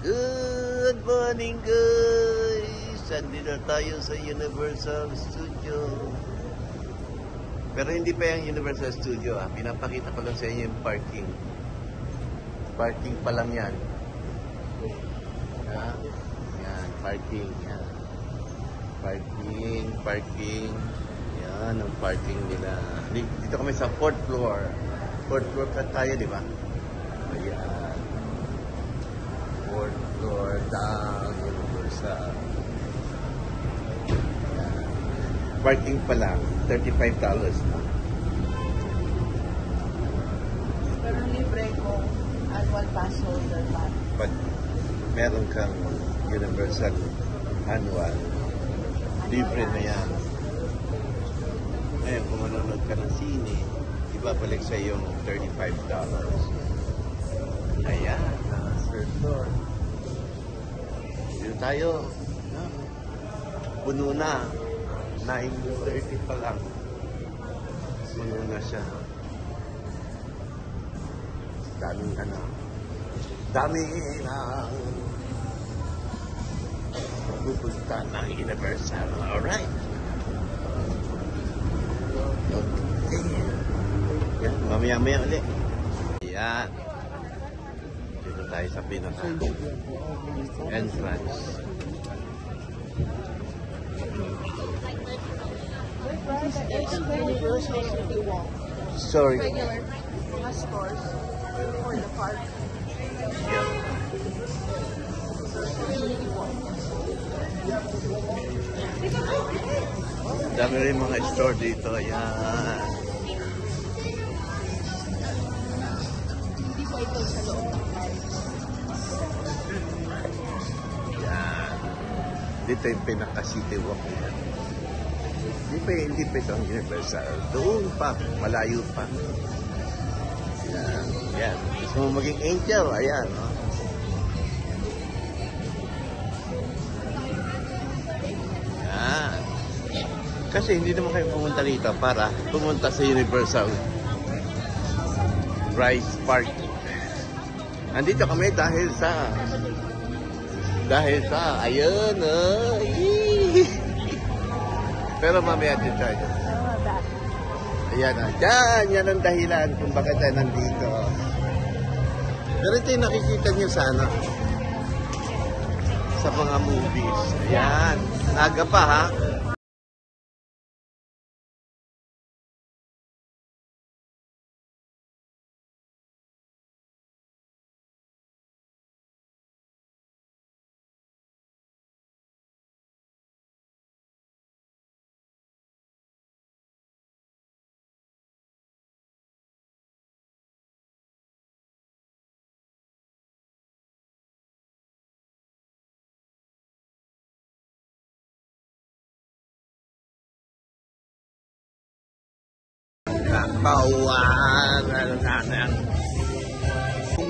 Good morning guys! Andito tayo sa Universal Studio. Pero hindi pa yung Universal Studio Pinapakita ko lang sa inyo yung parking. Parking pa lang yan. Yan, parking. Yan. Parking. Yan ang parking nila. Dito kami sa 4th floor. 4th floor ka tayo, di ba? Ayan. 4th floor down Universal. Ayan. Parking pa lang, $35 na. Pero libre kung annual pass holder pa. Pag meron kang Universal annual, libre na yan. Ngayon, kung manonood ka ng sine, ibabalik sa yung $35. Ayan, third floor. Dito tayo. Puno na. 9:30 pa lang. Puno na siya. Daming daming pupunta ng Universal. Alright. Okay. Yan, mamaya-maya ulit. Ayan. Dito tayo sa pinaka entrance. Sorry. Regular stores for the park. Yeah. Dami rin mga store dito. Ayan. Hindi po ito sa loob ng park. Ayan. Dito yung pinaka-city walk yan. Hindi pa ito ang Universal. Doon pa. Malayo pa. Ayan. Ayan. Gusto mo maging angel? Ayan. No? Ayan. Kasi hindi naman kayo pumunta dito para pumunta sa Universal Rice Park. Andito kami dahil sa ayun pero mamaya din tayo. Ayan yan ang dahilan kung bakit tayo nandito. Pero ito yung nakikita niyo sana sa mga movies. Ayan, naga pa ha. Bawang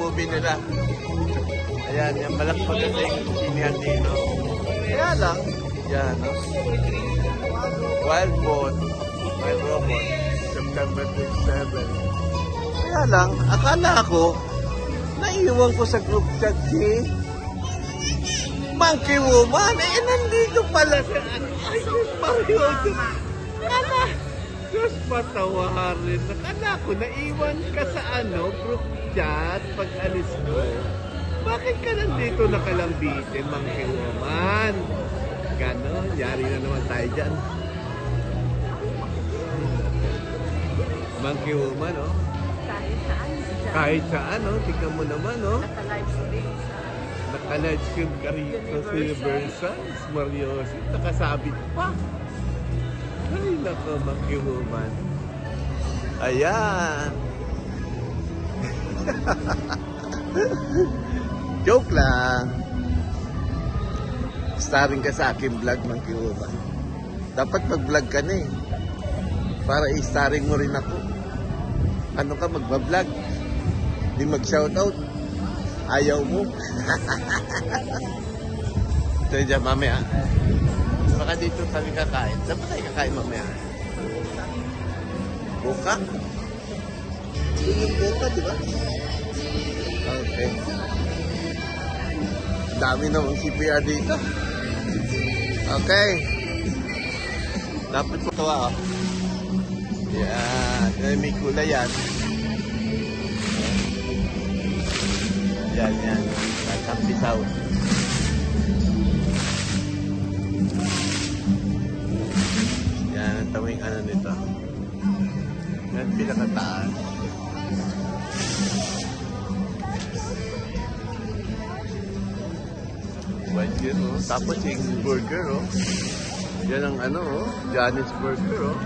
movie nila. Ayan, yung malakpagan na yung sinihan dito. Kaya lang, yan, no? Wild Robot, September 27. Kaya lang, akala ko, naiiwan ko sa group chat si Monkey Woman. Nandito pala sa ay, Mario. Diyos patawarin. Nakala ko, naiwan ka sa group chat pag alis ko. Bakit ka nandito nakalambitin, Monkey Woman? Ganon, yari na naman tayo dyan. Monkey Woman, oh. Kahit saan, oh. Tignan mo naman, oh. Naka-live stream ka rito sa Universal. Mariosi. Nakasabit pa. Ay, nako, Monkey Woman. Ayan. Joke lang. Starring ka sa aking vlog, Monkey Woman. Dapat mag-vlog ka na eh. Para i-starring mo rin ako. Ano ka, magbablog? Di mag-shoutout? Ayaw mo? Ito dyan, mamaya. Baka dito kami kakain. Saan ba tayo kakain mamaya? Buka? Ito yung buka, di ba? Okay. Dami namang CPR dito. Okay. Dapat matawa, oh. Yan. May kulay yan. Yan. At Bisaw. Yan ang tawing ano nito. Yan pinakataas. White yun, oh. Tapos yung burger, oh. Yan ang ano, oh. Johnny's Burger, oh.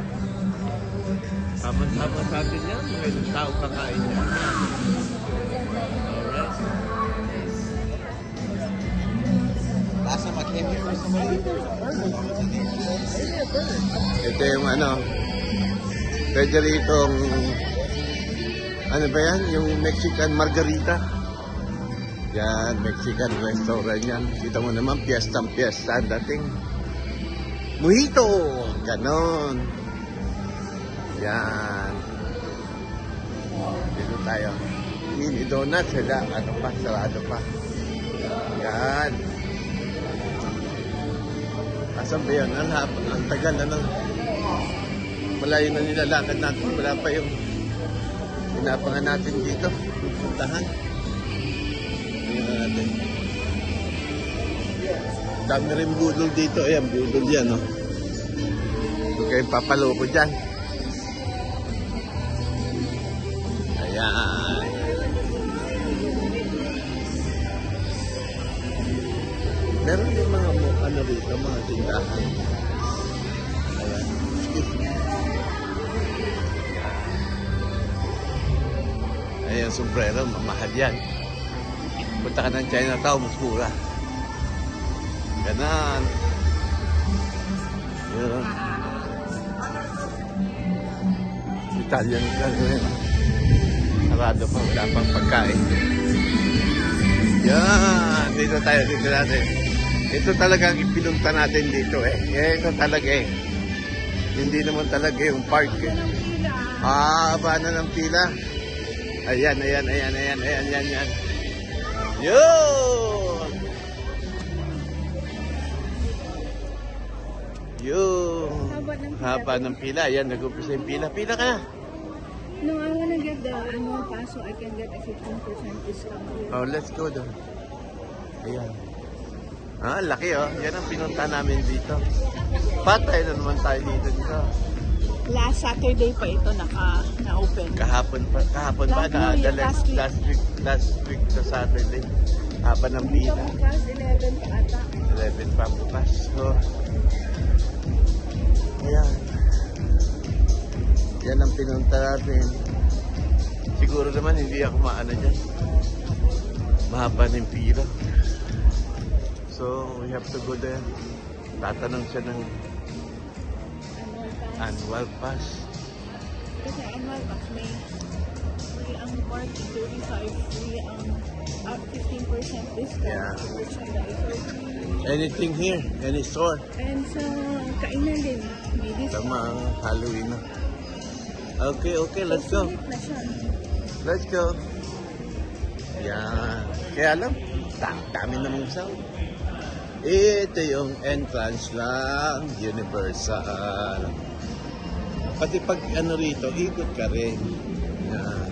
Tama-tama sa atin yan. May ilang tao kakain yan. Alright. Last time I came here, somebody Ito yung ano. Pwede ritong ano ba yan? Yung Mexican margarita. Yan, Mexican restaurant yan. Kita mo naman, piyesta ang dating. Mojito! Ganon. Yan. Dito tayo. Mini donuts, sila. Ano pa? Sarado pa. Yan. Asan ba yan? Ang tagal, ano? Malayo na nilalakad natin. Wala pa yung pinapangan natin dito. Puntahan. Natin. Dami rin budol dito. Ayan, budol yan, no? Huwag kayong papaloko dyan. Ayan. Meron din mga ano rito, mga tindahan. Ayan. Excuse me. Ayan, sombrero, mamahal yan. Punta ka ng Chinatown, mas mura. Ganon. Yun. Italian ka rin. Sarado pa, wala pang pagkain. Yan. Dito tayo, dito natin. Ito talaga ang ipinunta natin dito eh. Ito talaga eh. Hindi naman talaga yung park eh. Aba na ng pila. Ayan. Yun! Haba ng pila. Ayan, nag-upisa yung pila. Pila ka na. No, I wanna get the annual pass so I can get a 15% discount. Oh, let's go doon. Ayan. Ah, laki oh. Yan ang pinunta namin dito. Patay na naman tayo dito. Last Saturday pa ito na-open. Kahapon ba? Last week sa Saturday. Haba ng pila. Bukas, 11 pa ata. 11 pa bukas. So, ayan. Yan ang pinunta natin. Siguro naman hindi ako maano dyan. Mahaba ng pila. So, we have to go there. Tatanong siya ng annual pass. Kasi annual pass may free ang party, 35, free ang 15% discount. Yeah. Merchandise. Anything here? Any store? And sa kainan din, may discount. Tama ang Halloween na. Okay, let's go. Sulit na siya. Let's go. Yan. Kaya alam, dami namang sound. Ito yung entrance lang, Universal. Pati pag ano rito, ikot ka rin. Yan.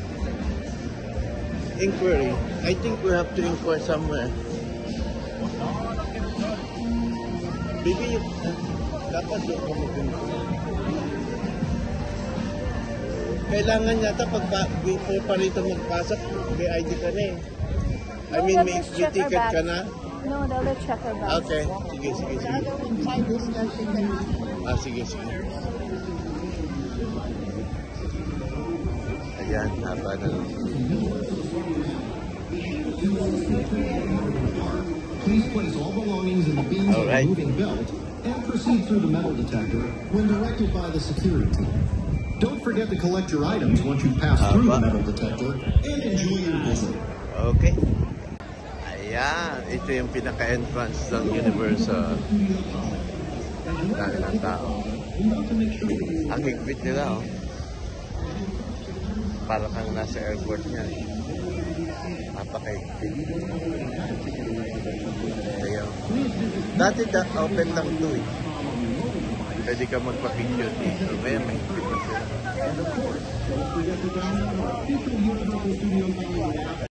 Inquiry. I think we have to inquire somewhere. Baby, dapat yung kumukunin. Kailangan yata pag before pa rito magpasok, may ID ka na eh. I mean, may ticket ka na. No, let's check our bags. Okay, sige. Inside this country. Sige. Ayan, haba na lang. Please place all belongings in the bins of the moving belt and proceed through the metal detector when directed by the security team. Don't forget to collect your items once you pass through the metal detector and enjoy your visit. Okay. Ayan, ito yung pinaka-entrance ng Universal. Dami ng tao. Ang higpit nila, oh. Para kang nasa airport niya. Napaka-higpit. Dati open lang to eh. Pwede ka magpa-picture dito. May mahigpit pa sila. And of course, don't forget to download our official Universal Studios Hollywood app.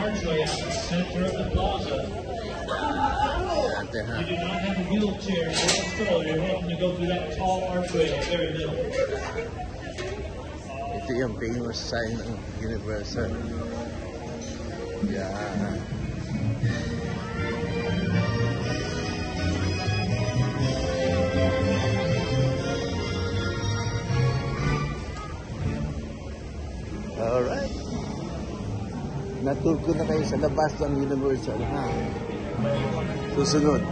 Archway at the center of the plaza. You do not have a wheelchair or a stroller. You're welcome to go through that tall archway in the very middle. Ito yung famous sign ng Universal. Yeah. Alright. Natur ko na kayo sa labas ng Universal, ha? Susunod.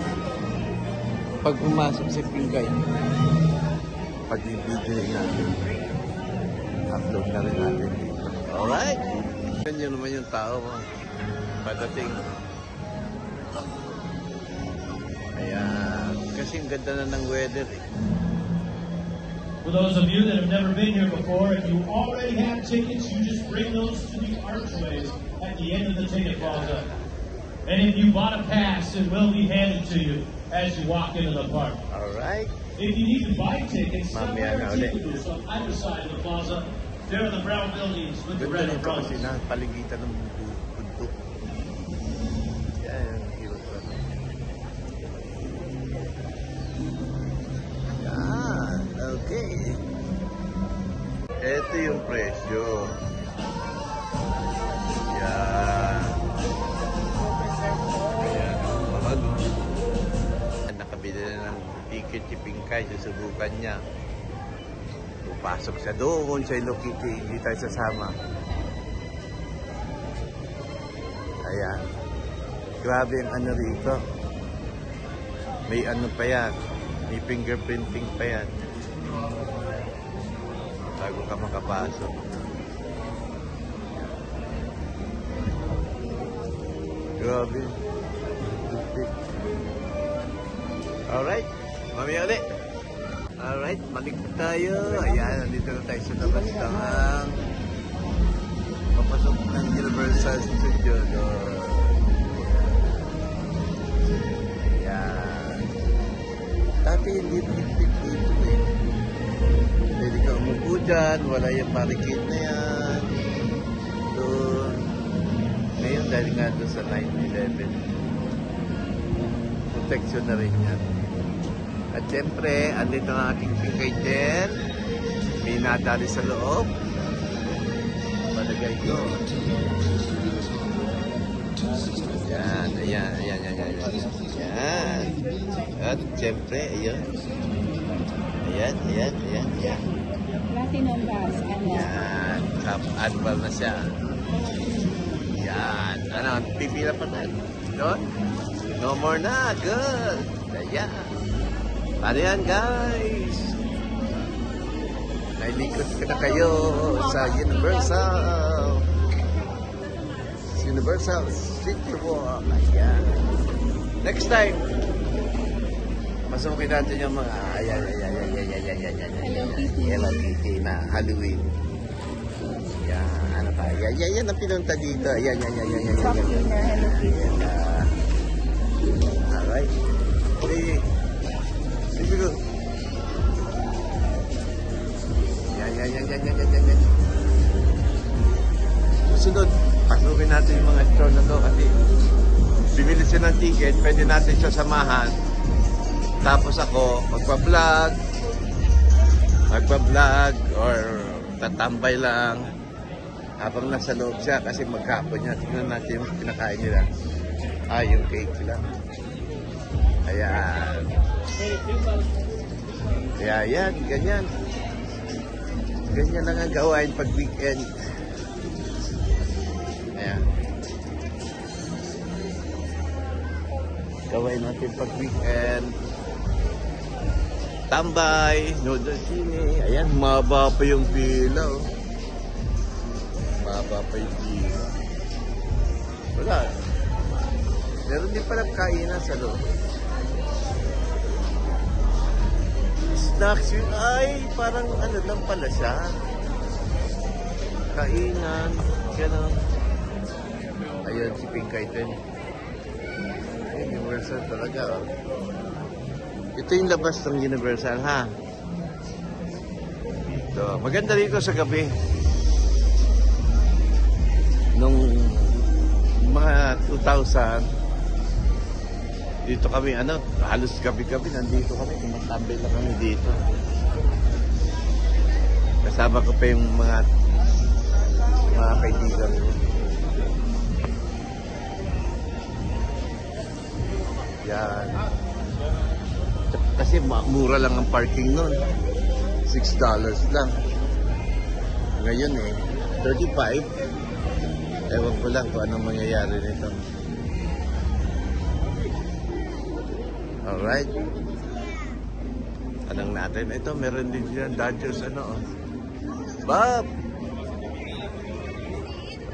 Pag pumasok sa Pingay, pag-video natin. Upload na rin natin dito. Alright? Ganyan naman yung tao mo. Padating. Ayan. Kasi ang ganda na ng weather eh. For those of you that have never been here before, if you already have tickets, you just bring those to the archways at the end of the ticket plaza. And if you bought a pass, it will be handed to you as you walk into the park. Alright? If you need to buy tickets, Mamaya na ulit. ticket booths on either side of the plaza. There are the brown buildings with the Ganda red nito kasi umbrellas. na paligitan ng bundok. Yan, hirap pa. Yan, okay. Ito yung presyo. Yan. Ayan, mahal. Nakabili na ng ticket si Pingkay, susubukan niya. Pasok siya doon sa Hello Kitty, hindi tayo sasama. Ayan. Grabe ang ano rito. May ano pa yan. May fingerprinting pa yan. Bago ka makapasok. Grabe. Alright. Mamaya ulit. Alright, malikot tayo. Ayan, nandito na tayo sa labas ng papasok ng Universal Studio. Ayan. Dati hindi higpit dito eh. Pwede ka umupo dyan, wala yung barricade na yan. Doon. Ngayon dahil nga doon sa 9/11. Protection na rin yan. At siyempre, andito ang aking Pingkay Jen. May nadali sa loob. Palagay ko. Ayan, ayan, ayan, ayan, ayan. Ayan. At siyempre, ayan. Ayan, ayan, ayan, ayan. Platinum Pass, ano? Ayan. Half annual na siya. Yan. Ano, pipila pa tayo. Doon? No more na. Good. Ayan. Ano yan, guys? Nailikot ko na kayo sa Universal. Universal City Walk. Ayan. Next time, masukin natin yung mga ayan. Hello Kitty na Halloween. Yan, ano pa? Yan ang pinunta dito. Yan. Hello Kitty. Alright. Sige. Sige. Yan. Susunod, pasukin natin yung mga store na to kasi bibili siya ng ticket, pwede natin siya samahan. Tapos ako, magpa-vlog or tatambay lang habang nasa loob siya kasi maghapon niya. Tingnan natin yung kinakain nila. Yung cake lang. Ayan. Ayan, ganyan. Ganyan lang ang gawain pag weekend. Ayan. Gawain natin pag weekend. Tambay, nood ng sine. Ayan, mababa pa yung pila. Oh. Mababa pa yung pila. Wala. Meron din pala kainan sa loob. Snacks yun. Ay, parang ano lang pala siya. Kainan. Ganun. Ayun, si Pinkay din. Universal talaga. Oh. Ito yung labas ng Universal, ha? Ito. Maganda dito sa gabi. Nung mga 2000, dito kami, halos gabi-gabi, nandito kami, tumatambay lang kami dito. Kasama ko pa yung mga kaibigan ko. Yan. Kasi mura lang ang parking nun. $6 lang. Ngayon 35. Ewan ko lang kung anong mangyayari nito. Alright. Anong natin? Ito, meron din dyan. Dodgers, Bob!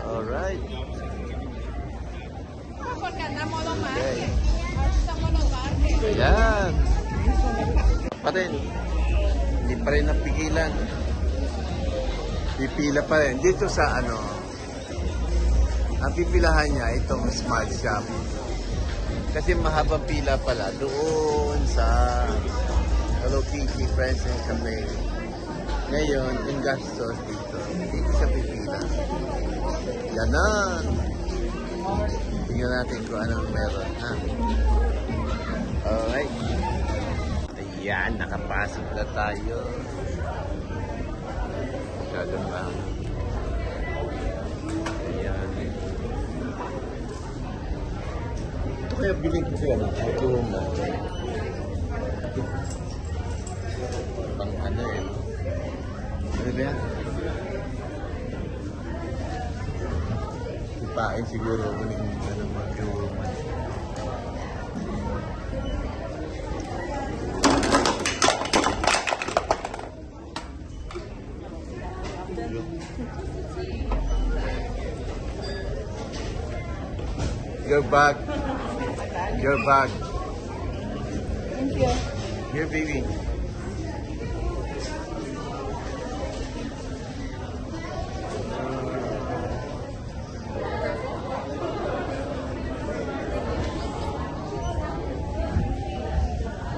Alright. Okay. Ayan. Pa rin. Hindi pa rin napigilan. Pipila pa rin. Dito sa ang pipilahan niya, itong Smart Shop. Kasi mahabang pila pala doon sa Hello Kitty, Friends and Cafe. Ngayon, yung gastos dito sa pipila. Ganon. Tingnan natin kung anong meron. Alright. Ayan, nakapasok na tayo. Masyadong lang. Ayan. Ito kaya biling ko siya ng Oklahoma. Pang ano ba yan? Ipain siguro ako ng Oklahoma. Your bag. Your bag. Thank you. Here, baby.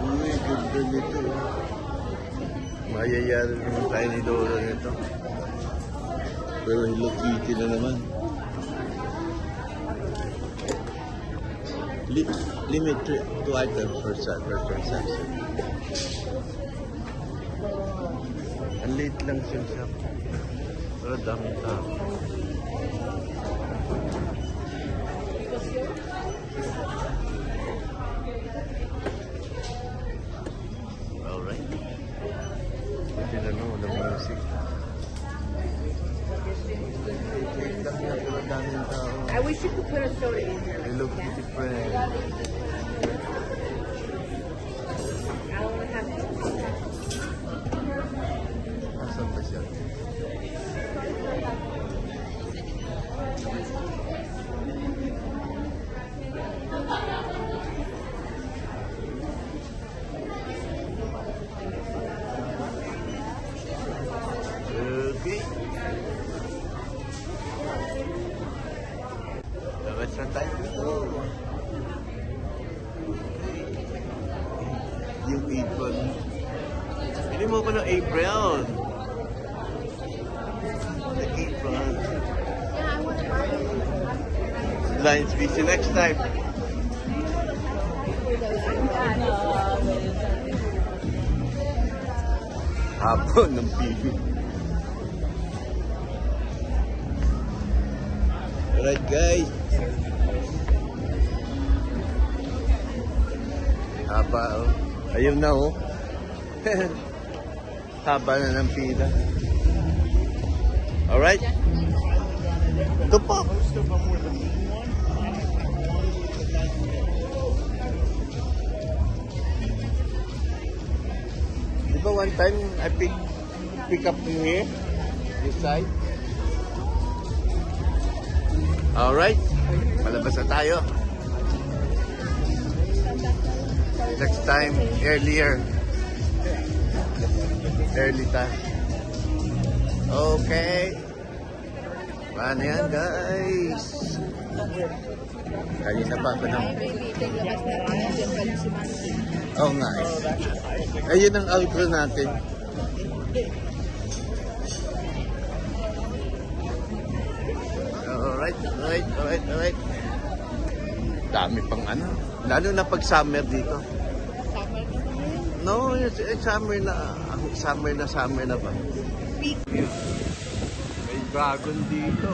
Uy, ganda nito. Mayayari naman tayo ni Dora nito. Pero Hello Kitty na naman. Limit 2 items per transaction. Ang late lang siya. Pero dami tao. Alright. Ito na walang music. wish you could put a soda in here. They look different. I don't want to have Asan ba siya? Okay. Labas na tayo dito. Yung apron. Pili mo ko ng apron. The apron. Yeah, I want to buy it. Lions, see you next time. Hapon ng pili. Alright guys. Haba oh. Ayun na oh. Haba na ng pila. Alright. Ito po. Di ba one time I pick up from here? This side? Alright. Palabas na tayo. Next time, earlier. Early time. Okay. Paano yan, guys? Kanina pa ako ng... Baby, paglabas natin nandiyan pa rin si Mandy. Oo nga eh. Ayun ang outro natin. Alright. Dami pang ano. Lalo na pag summer dito. Summer na naman. No, summer na ba? May dragon dito.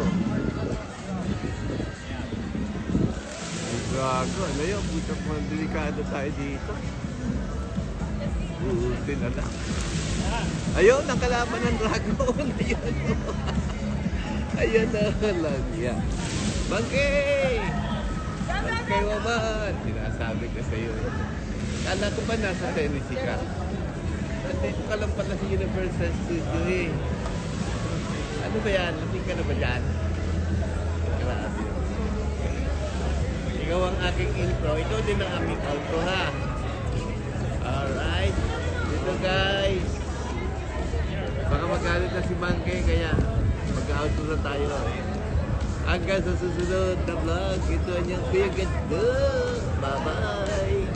May dragon. Ayun, buta po delikado tayo dito. Uutin na lang. Ayun, ang kalaban ng dragon. Ayun na lang. Yeah. Bangkay! Bangkay waman! Sinasabi ko sa iyo. Kala ko ba nasa Tennessee ka? Nandito ka lang pala sa Universal Studio eh. Ano ba yan? Lasing ka na ba dyan? Grabe. Ikaw ang aking intro. Ikaw din ang aming outro ha. Alright. Dito guys. Baka magalit na si Bangkay kaya mag-outro na tayo. Hanggang sa susunod na vlog. Ito ang yung Kuya Ganda. Bye-bye.